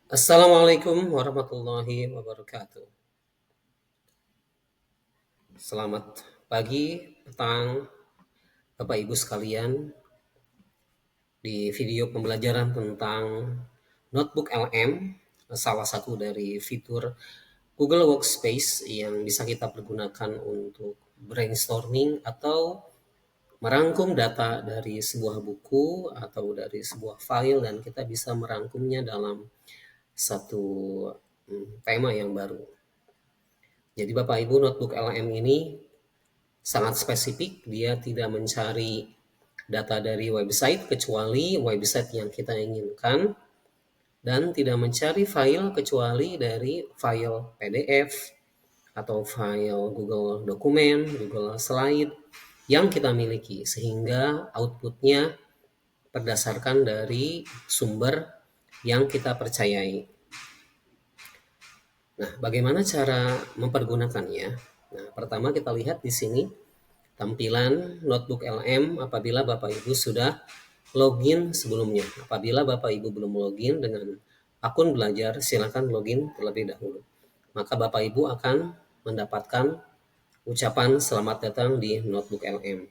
Assalamualaikum warahmatullahi wabarakatuh. Selamat pagi, petang, Bapak Ibu sekalian. Di video pembelajaran tentang Notebook LM, salah satu dari fitur Google Workspace yang bisa kita pergunakan untuk brainstorming atau merangkum data dari sebuah buku atau dari sebuah file dan kita bisa merangkumnya dalam satu tema yang baru. Jadi Bapak Ibu, notebook LM ini sangat spesifik, dia tidak mencari data dari website kecuali website yang kita inginkan dan tidak mencari file kecuali dari file PDF atau file Google Dokumen, Google Slide yang kita miliki sehingga outputnya berdasarkan dari sumber yang kita percayai. Nah, bagaimana cara mempergunakannya? Nah, pertama kita lihat di sini tampilan notebook LM apabila Bapak Ibu sudah login sebelumnya. Apabila Bapak Ibu belum login dengan akun belajar, silakan login terlebih dahulu. Maka Bapak Ibu akan mendapatkan ucapan selamat datang di notebook LM.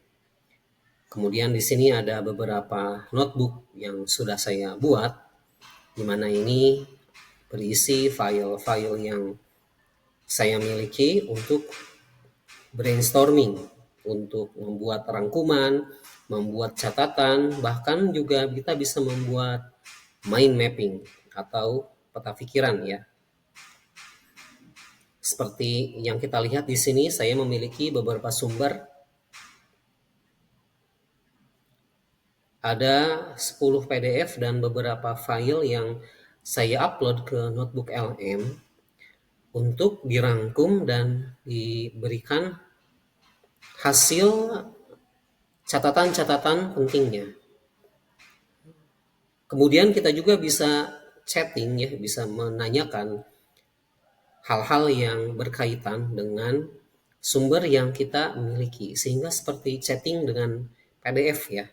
Kemudian di sini ada beberapa notebook yang sudah saya buat, di mana ini berisi file-file yang saya miliki untuk brainstorming, untuk membuat rangkuman, membuat catatan, bahkan juga kita bisa membuat mind mapping atau peta pikiran ya. Seperti yang kita lihat di sini, saya memiliki beberapa sumber. Ada 10 PDF dan beberapa file yang saya upload ke notebook LM untuk dirangkum dan diberikan hasil catatan-catatan pentingnya. Kemudian kita juga bisa chatting ya, bisa menanyakan hal-hal yang berkaitan dengan sumber yang kita miliki. Sehingga seperti chatting dengan PDF ya,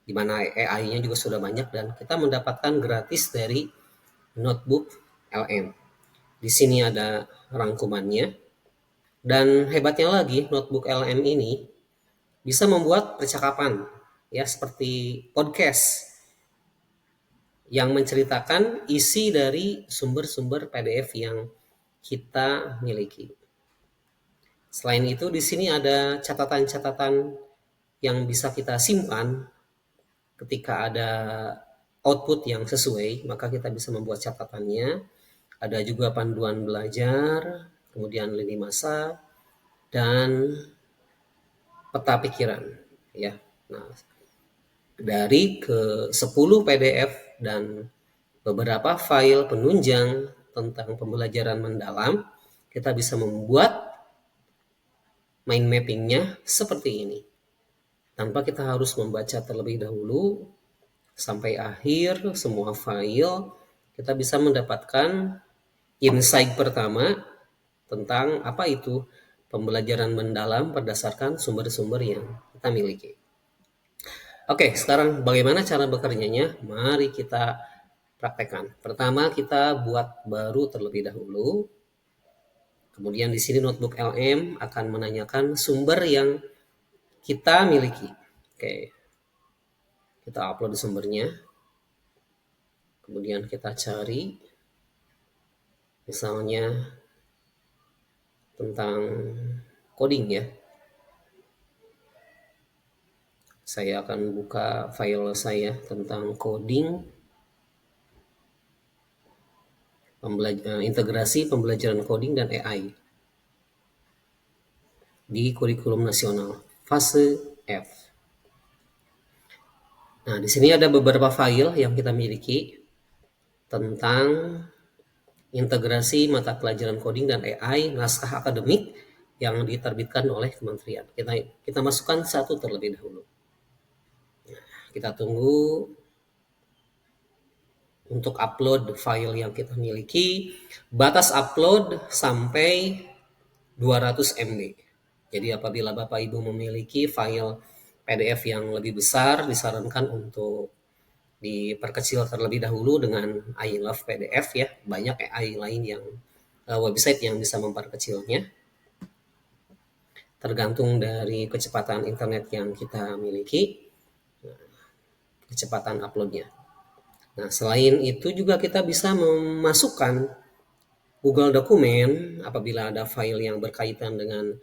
di mana AI-nya juga sudah banyak dan kita mendapatkan gratis dari notebook LM. Di sini ada rangkumannya. Dan hebatnya lagi, notebook LM ini bisa membuat percakapan ya seperti podcast yang menceritakan isi dari sumber-sumber PDF yang kita miliki. Selain itu di sini ada catatan-catatan yang bisa kita simpan ketika ada output yang sesuai, maka kita bisa membuat catatannya. Ada juga panduan belajar, kemudian lini masa dan peta pikiran ya. Nah, dari ke 10 PDF dan beberapa file penunjang tentang pembelajaran mendalam, kita bisa membuat mind mappingnya seperti ini. Tanpa kita harus membaca terlebih dahulu sampai akhir semua file, kita bisa mendapatkan insight pertama tentang apa itu pembelajaran mendalam berdasarkan sumber-sumber yang kita miliki. Oke, sekarang bagaimana cara bekerjanya? Mari kita praktekkan. Pertama, kita buat baru terlebih dahulu. Kemudian di sini notebook LM akan menanyakan sumber yang kita miliki. Oke, kita upload sumbernya. Kemudian kita cari misalnya tentang coding ya. Saya akan buka file saya tentang coding, integrasi pembelajaran coding dan AI di kurikulum nasional fase F. Nah, di sini ada beberapa file yang kita miliki tentang integrasi mata pelajaran coding dan AI naskah akademik yang diterbitkan oleh kementerian. Kita masukkan satu terlebih dahulu. Kita tunggu untuk upload file yang kita miliki. Batas upload sampai 200 MB. Jadi apabila Bapak Ibu memiliki file PDF yang lebih besar, disarankan untuk diperkecil terlebih dahulu dengan I Love PDF ya. Banyak AI lain yang website yang bisa memperkecilnya, tergantung dari kecepatan internet yang kita miliki, kecepatan uploadnya. Nah, selain itu juga kita bisa memasukkan Google Dokumen apabila ada file yang berkaitan dengan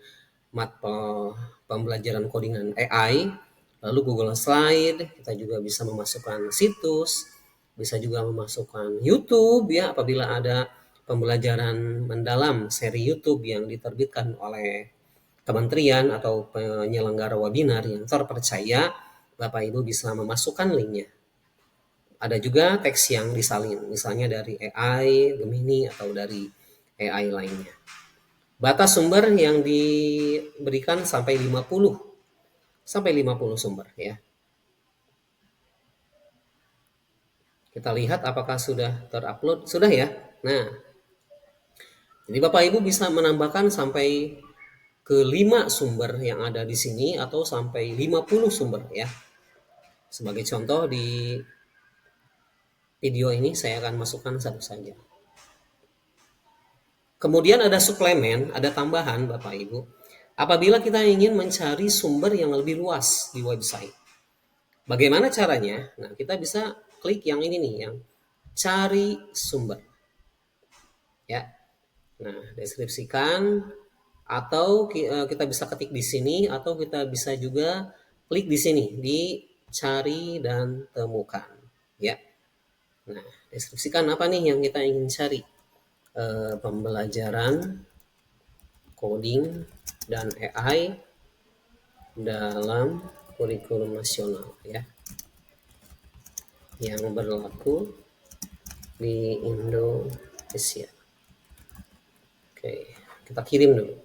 matpel pembelajaran codingan AI, lalu Google Slide, kita juga bisa memasukkan situs, bisa juga memasukkan YouTube ya apabila ada pembelajaran mendalam seri YouTube yang diterbitkan oleh kementerian atau penyelenggara webinar yang terpercaya, Bapak Ibu bisa memasukkan linknya. Ada juga teks yang disalin, misalnya dari AI, Gemini, atau dari AI lainnya. Batas sumber yang diberikan sampai 50 sumber ya. Kita lihat apakah sudah terupload. Sudah ya. Nah, jadi Bapak Ibu bisa menambahkan sampai ke 5 sumber yang ada di sini atau sampai 50 sumber ya. Sebagai contoh di video ini saya akan masukkan satu saja. Kemudian ada suplemen, ada tambahan Bapak Ibu. Apabila kita ingin mencari sumber yang lebih luas di website. Bagaimana caranya? Nah, kita bisa klik yang ini nih, yang cari sumber. Ya. Nah, deskripsikan atau kita bisa ketik di sini atau kita bisa juga klik di sini di cari dan temukan. Ya. Nah, deskripsikan apa nih yang kita ingin cari? Pembelajaran coding dan AI dalam kurikulum nasional ya yang berlaku di Indonesia. Oke, kita kirim dulu.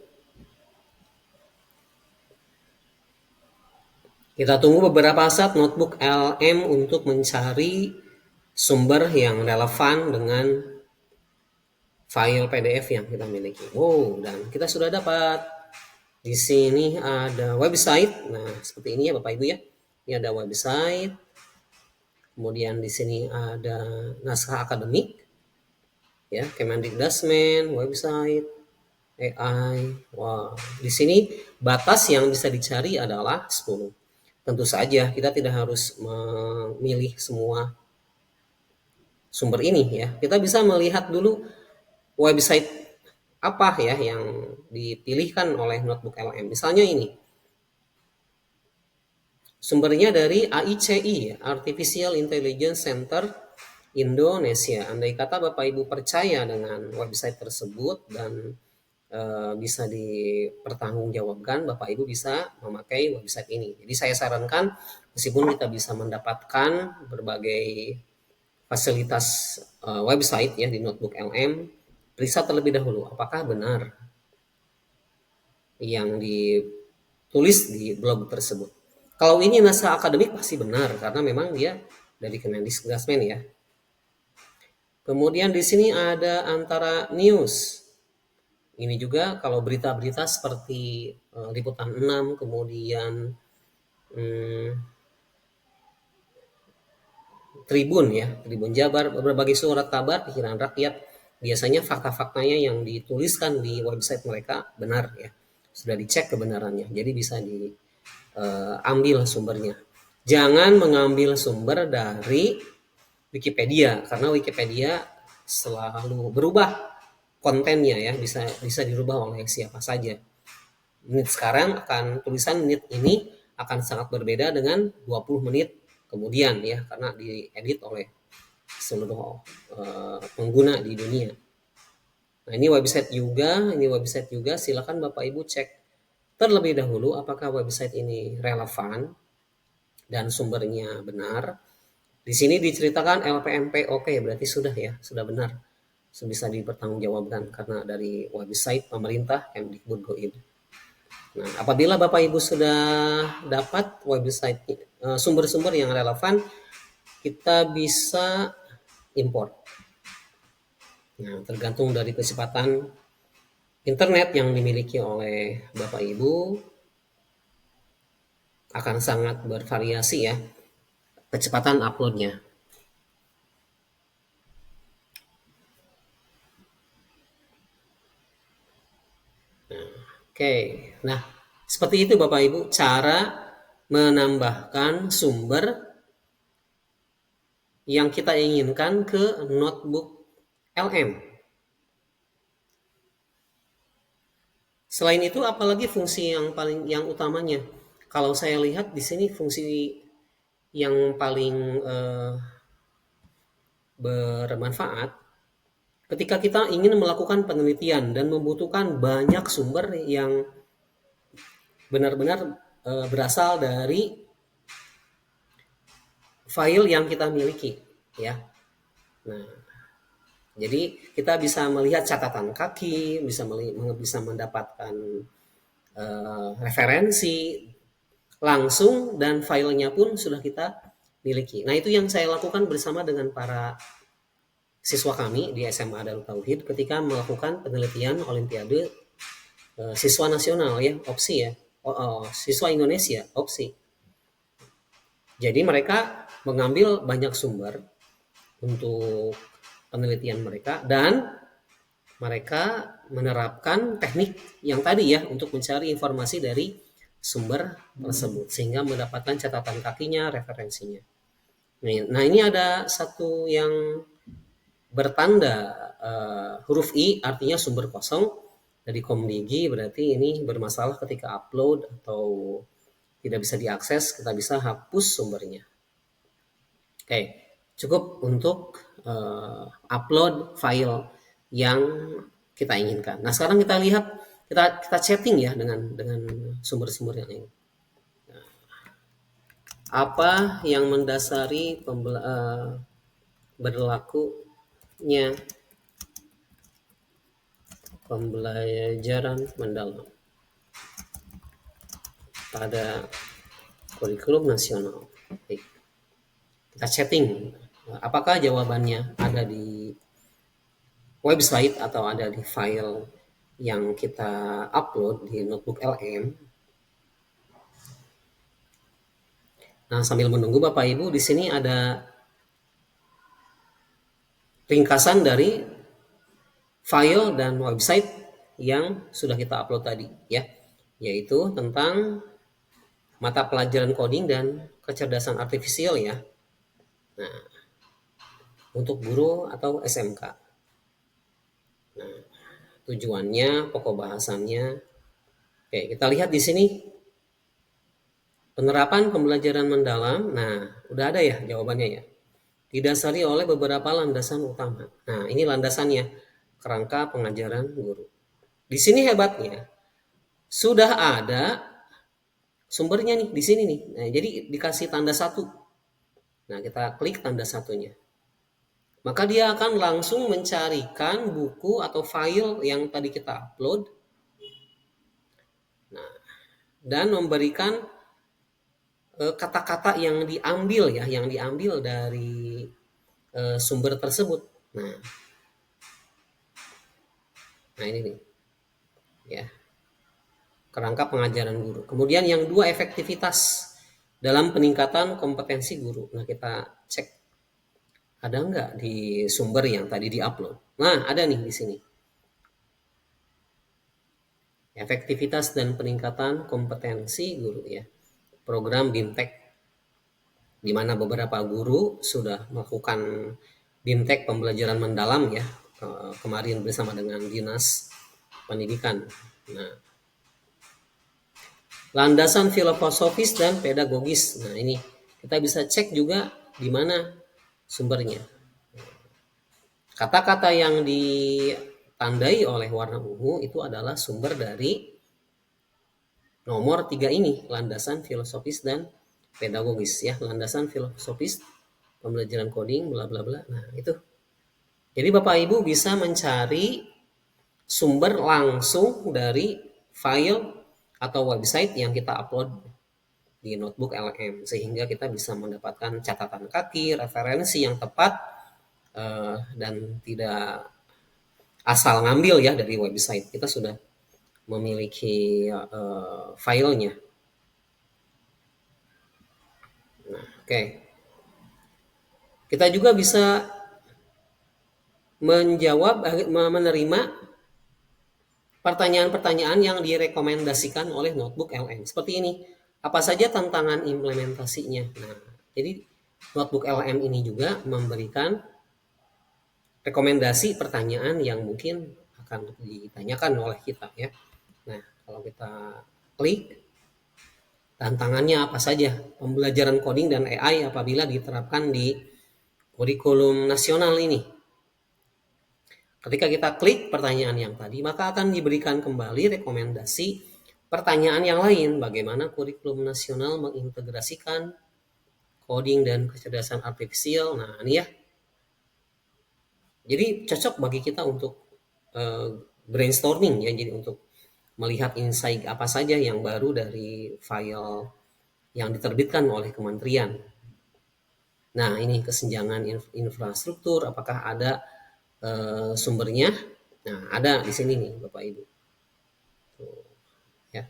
Kita tunggu beberapa saat notebook LM untuk mencari sumber yang relevan dengan file PDF yang kita miliki. Wow, dan kita sudah dapat. Di sini ada website. Nah, seperti ini ya Bapak Ibu ya. Ini ada website. Kemudian di sini ada naskah akademik. Ya, Kemendikbudrismen, website, AI. Wow, di sini batas yang bisa dicari adalah 10. Tentu saja kita tidak harus memilih semua sumber ini ya. Kita bisa melihat dulu website apa ya yang dipilihkan oleh notebook LM. Misalnya ini. Sumbernya dari AICI, Artificial Intelligence Center Indonesia. Andai kata Bapak Ibu percaya dengan website tersebut dan bisa dipertanggungjawabkan, Bapak Ibu bisa memakai website ini. Jadi saya sarankan meskipun kita bisa mendapatkan berbagai fasilitas website ya di notebook LM, periksa terlebih dahulu apakah benar yang ditulis di blog tersebut. Kalau ini naskah akademik pasti benar karena memang dia dari Kemendikbudrismen ya. Kemudian di sini ada antara news. Ini juga kalau berita-berita seperti Liputan 6, kemudian Tribun ya, Tribun Jabar, berbagai surat kabar, pikiran rakyat, biasanya fakta-faktanya yang dituliskan di website mereka benar ya. Sudah dicek kebenarannya, jadi bisa diambil sumbernya. Jangan mengambil sumber dari Wikipedia, karena Wikipedia selalu berubah kontennya ya, bisa dirubah oleh siapa saja. Menit sekarang akan tulisan menit ini akan sangat berbeda dengan 20 menit kemudian ya, karena diedit oleh seluruh pengguna di dunia. Nah, ini website juga, silakan Bapak Ibu cek terlebih dahulu apakah website ini relevan dan sumbernya benar. Di sini diceritakan LPMP oke, berarti sudah ya, sudah benar. Bisa dipertanggungjawabkan karena dari website pemerintah Kemdikbud.go.id. Nah, apabila Bapak Ibu sudah dapat website sumber-sumber yang relevan, kita bisa import. Nah, tergantung dari kecepatan internet yang dimiliki oleh Bapak Ibu akan sangat bervariasi ya kecepatan uploadnya. Oke, nah seperti itu Bapak Ibu cara menambahkan sumber yang kita inginkan ke notebook LM. Selain itu apalagi fungsi yang utamanya? Kalau saya lihat di sini fungsi yang paling bermanfaat ketika kita ingin melakukan penelitian dan membutuhkan banyak sumber yang benar-benar berasal dari file yang kita miliki, ya. Nah, jadi kita bisa melihat catatan kaki, bisa mendapatkan referensi langsung dan filenya pun sudah kita miliki. Nah, itu yang saya lakukan bersama dengan para siswa kami di SMA Darut Tauhid ketika melakukan penelitian Olimpiade siswa nasional ya, opsi ya. Siswa Indonesia, opsi. Jadi mereka mengambil banyak sumber untuk penelitian mereka dan mereka menerapkan teknik yang tadi ya untuk mencari informasi dari sumber tersebut sehingga mendapatkan catatan kakinya, referensinya. Nah, ini ada satu yang bertanda huruf I artinya sumber kosong dari Komdigi, berarti ini bermasalah ketika upload atau tidak bisa diakses, kita bisa hapus sumbernya. Oke, cukup untuk upload file yang kita inginkan. Nah, sekarang kita lihat kita chatting ya dengan sumber-sumber yang ini. Apa yang mendasari berlakunya pembelajaran mendalam pada kurikulum nasional? Baik. Kita chatting. Apakah jawabannya ada di website atau ada di file yang kita upload di notebook LM? Nah, sambil menunggu Bapak Ibu, di sini ada ringkasan dari file dan website yang sudah kita upload tadi ya, yaitu tentang mata pelajaran coding dan kecerdasan artifisial ya. Nah, untuk guru atau SMK. Nah, tujuannya, pokok bahasannya. Oke, kita lihat di sini penerapan pembelajaran mendalam. Nah, udah ada ya jawabannya ya. Didasari oleh beberapa landasan utama. Nah, ini landasannya, kerangka pengajaran guru. Di sini hebatnya, sudah ada sumbernya nih di sini nih. Nah, jadi dikasih tanda satu. Nah, kita klik tanda satunya. Maka dia akan langsung mencarikan buku atau file yang tadi kita upload. Nah, dan memberikan kata-kata yang diambil ya, yang diambil dari sumber tersebut. Nah ini nih, ya, kerangka pengajaran guru. Kemudian yang dua, efektivitas dalam peningkatan kompetensi guru. Nah kita cek ada nggak di sumber yang tadi diupload. Nah ada nih di sini. Efektivitas dan peningkatan kompetensi guru ya. Program BIMTEK di mana beberapa guru sudah melakukan BIMTEK pembelajaran mendalam ya kemarin bersama dengan Dinas Pendidikan. Nah, landasan filosofis dan pedagogis. Nah, ini kita bisa cek juga di mana sumbernya. Kata-kata yang ditandai oleh warna ungu itu adalah sumber dari nomor 3 ini, landasan filosofis dan pedagogis ya, landasan filosofis pembelajaran coding bla bla bla. Nah, itu. Jadi Bapak Ibu bisa mencari sumber langsung dari file atau website yang kita upload di notebook LM sehingga kita bisa mendapatkan catatan kaki, referensi yang tepat dan tidak asal ngambil ya dari website. Kita sudah memiliki filenya. Nah, oke. Kita juga bisa menjawab, menerima pertanyaan-pertanyaan yang direkomendasikan oleh notebook LM. Seperti ini, apa saja tantangan implementasinya? Nah, jadi notebook LM ini juga memberikan rekomendasi pertanyaan yang mungkin akan ditanyakan oleh kita ya. Nah, kalau kita klik tantangannya apa saja? Pembelajaran coding dan AI apabila diterapkan di kurikulum nasional ini. Ketika kita klik pertanyaan yang tadi, maka akan diberikan kembali rekomendasi pertanyaan yang lain. Bagaimana kurikulum nasional mengintegrasikan coding dan kecerdasan artifisial. Nah, ini ya. Jadi cocok bagi kita untuk eh, brainstorming ya. Jadi untuk melihat insight apa saja yang baru dari file yang diterbitkan oleh kementerian. Nah, ini kesenjangan infrastruktur, apakah ada sumbernya? Nah, ada di sini nih, Bapak Ibu. Tuh, ya.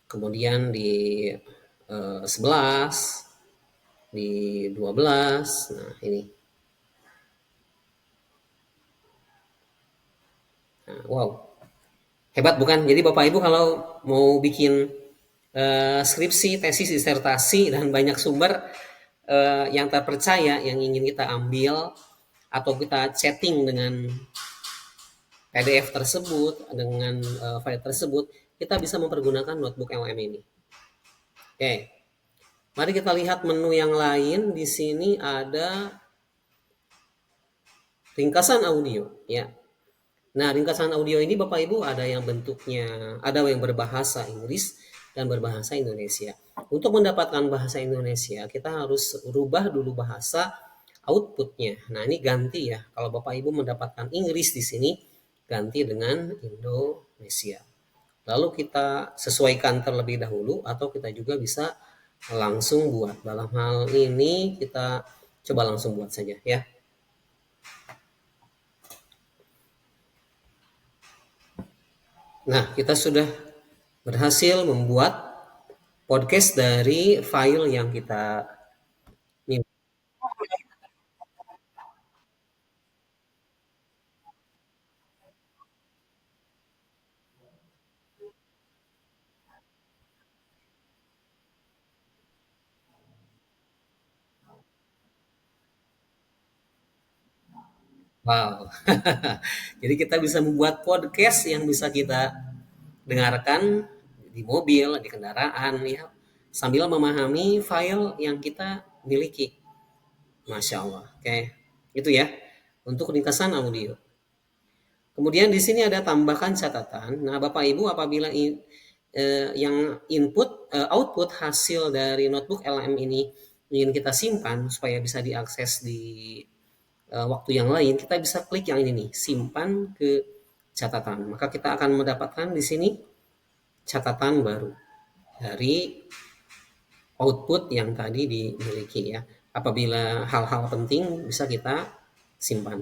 Kemudian di 11, di 12. Nah, ini. Nah, wow. Hebat bukan? Jadi Bapak Ibu kalau mau bikin skripsi, tesis, disertasi dan banyak sumber yang terpercaya yang ingin kita ambil atau kita chatting dengan PDF tersebut dengan file tersebut, kita bisa mempergunakan notebook LM ini. Oke, mari kita lihat menu yang lain. Di sini ada ringkasan audio, ya. Nah, ringkasan audio ini Bapak Ibu ada yang bentuknya, ada yang berbahasa Inggris dan berbahasa Indonesia. Untuk mendapatkan bahasa Indonesia, kita harus rubah dulu bahasa outputnya. Nah, ini ganti ya. Kalau Bapak Ibu mendapatkan Inggris di sini, ganti dengan Indonesia. Lalu kita sesuaikan terlebih dahulu atau kita juga bisa langsung buat. Dalam hal ini kita coba langsung buat saja ya. Nah, kita sudah berhasil membuat podcast dari file yang kita miliki. Wow. Jadi kita bisa membuat podcast yang bisa kita dengarkan di mobil, di kendaraan ya, sambil memahami file yang kita miliki. Masya Allah. Oke, itu ya untuk ringkasan audio. Kemudian di sini ada tambahkan catatan. Nah, Bapak Ibu apabila yang output hasil dari notebook LM ini ingin kita simpan supaya bisa diakses di waktu yang lain, kita bisa klik yang ini nih, simpan ke catatan. Maka kita akan mendapatkan di sini catatan baru dari output yang tadi dimiliki ya. Apabila hal-hal penting bisa kita simpan.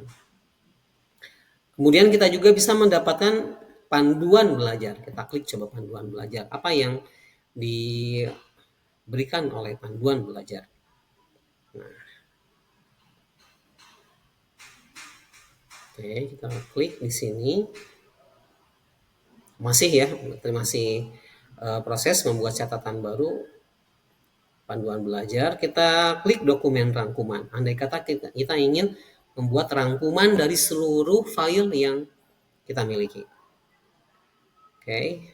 Kemudian kita juga bisa mendapatkan panduan belajar. Kita klik coba panduan belajar. Apa yang diberikan oleh panduan belajar. Nah, oke, kita klik di sini. Masih ya, masih proses membuat catatan baru panduan belajar. Kita klik dokumen rangkuman. Andai kata kita ingin membuat rangkuman dari seluruh file yang kita miliki. Oke.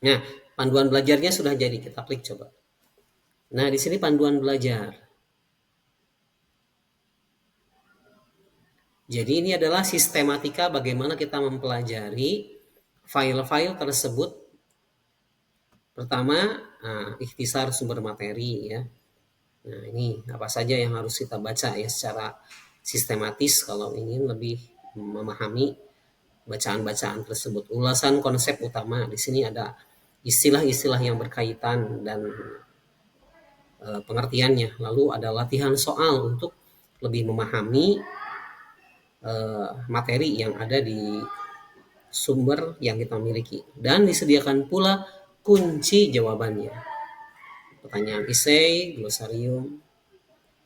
Nah, panduan belajarnya sudah jadi. Kita klik coba. Nah, di sini panduan belajar. Jadi ini adalah sistematika bagaimana kita mempelajari file-file tersebut. Pertama, ikhtisar sumber materi ya. Nah, ini apa saja yang harus kita baca ya secara sistematis kalau ingin lebih memahami bacaan-bacaan tersebut. Ulasan konsep utama di sini ada istilah-istilah yang berkaitan dan pengertiannya. Lalu ada latihan soal untuk lebih memahami materi yang ada di sumber yang kita miliki dan disediakan pula kunci jawabannya. Pertanyaan esai, glosarium,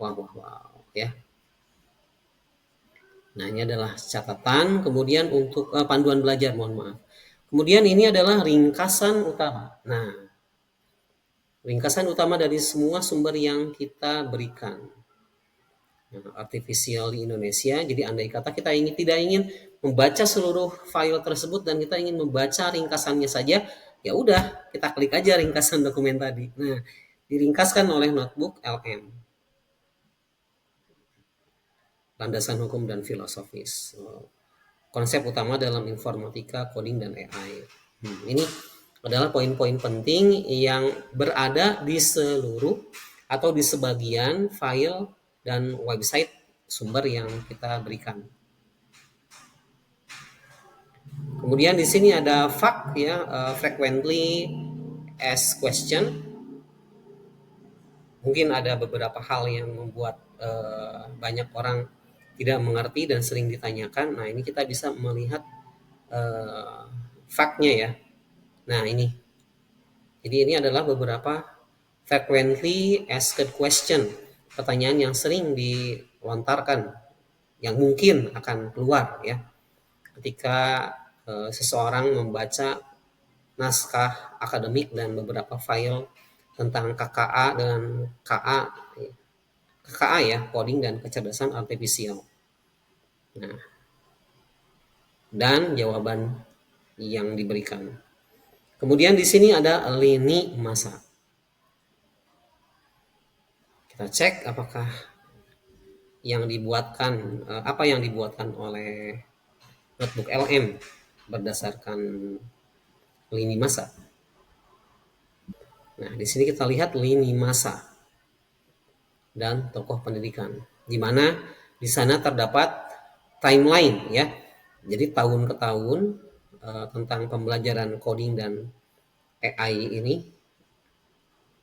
wow wow wow ya. Nah, ini adalah catatan, kemudian untuk panduan belajar, mohon maaf. Kemudian ini adalah ringkasan utama. Nah, ringkasan utama dari semua sumber yang kita berikan. Artifisial di Indonesia. Jadi andai kata kita tidak ingin membaca seluruh file tersebut dan kita ingin membaca ringkasannya saja, ya udah kita klik aja ringkasan dokumen tadi. Nah, diringkaskan oleh notebook LM. Landasan hukum dan filosofis. Konsep utama dalam informatika, coding, dan AI. Ini adalah poin-poin penting yang berada di seluruh atau di sebagian file dan website sumber yang kita berikan. Kemudian di sini ada fact ya, frequently asked question. Mungkin ada beberapa hal yang membuat banyak orang tidak mengerti dan sering ditanyakan. Nah, ini kita bisa melihat fact-nya ya. Nah, ini. Jadi ini adalah beberapa frequently asked question, pertanyaan yang sering dilontarkan yang mungkin akan keluar ya ketika seseorang membaca naskah akademik dan beberapa file tentang KKA dan KKA ya, coding dan kecerdasan artifisial. Nah, dan jawaban yang diberikan. Kemudian di sini ada lini masa. Kita cek apakah yang dibuatkan apa yang dibuatkan oleh notebook LM berdasarkan lini masa. Nah, di sini kita lihat lini masa dan tokoh pendidikan, di mana di sana terdapat timeline ya. Jadi tahun ke tahun tentang pembelajaran coding dan AI ini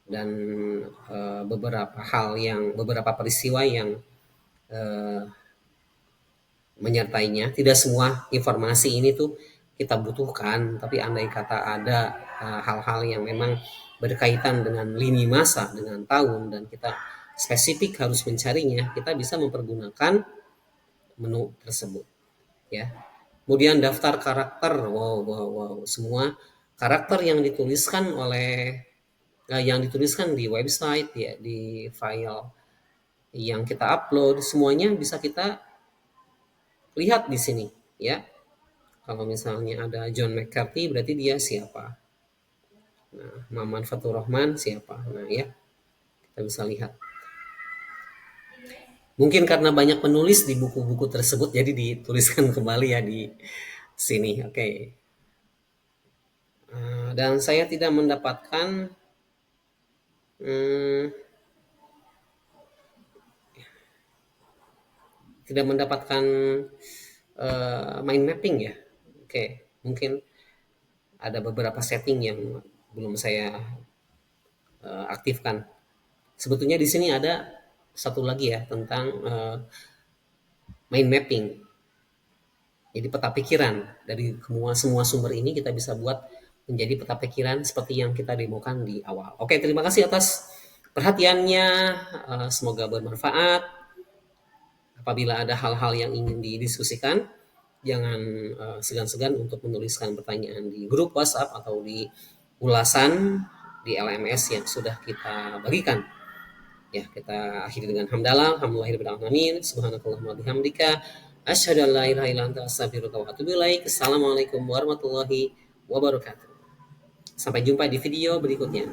dan beberapa peristiwa yang menyertainya. Tidak semua informasi ini tuh kita butuhkan, tapi andai kata ada hal-hal yang memang berkaitan dengan lini masa, dengan tahun, dan kita spesifik harus mencarinya, kita bisa mempergunakan menu tersebut ya. Kemudian daftar karakter, wow, semua karakter yang dituliskan di website ya, di file yang kita upload, semuanya bisa kita lihat di sini ya. Kalau misalnya ada John McCarthy berarti dia siapa. Nah, Maman Fatur Rahman siapa. Nah ya, kita bisa lihat. Mungkin karena banyak penulis di buku-buku tersebut jadi dituliskan kembali ya di sini. Oke. Dan saya tidak mendapatkan mind mapping ya. Oke, mungkin ada beberapa setting yang belum saya aktifkan. Sebetulnya di sini ada satu lagi ya tentang mind mapping. Jadi peta pikiran dari semua sumber ini kita bisa buat menjadi peta pikiran seperti yang kita demokan di awal. Oke, terima kasih atas perhatiannya. Semoga bermanfaat. Apabila ada hal-hal yang ingin didiskusikan, jangan segan-segan untuk menuliskan pertanyaan di grup WhatsApp atau di ulasan di LMS yang sudah kita bagikan. Ya, kita akhiri dengan hamdalah, alhamdulillahirabbil alamin, subhanakallahumma bihamdika, asyhadu an la ilaha illa anta astaghfiruka wa atubu ilaik. Assalamualaikum warahmatullahi wabarakatuh. Sampai jumpa di video berikutnya.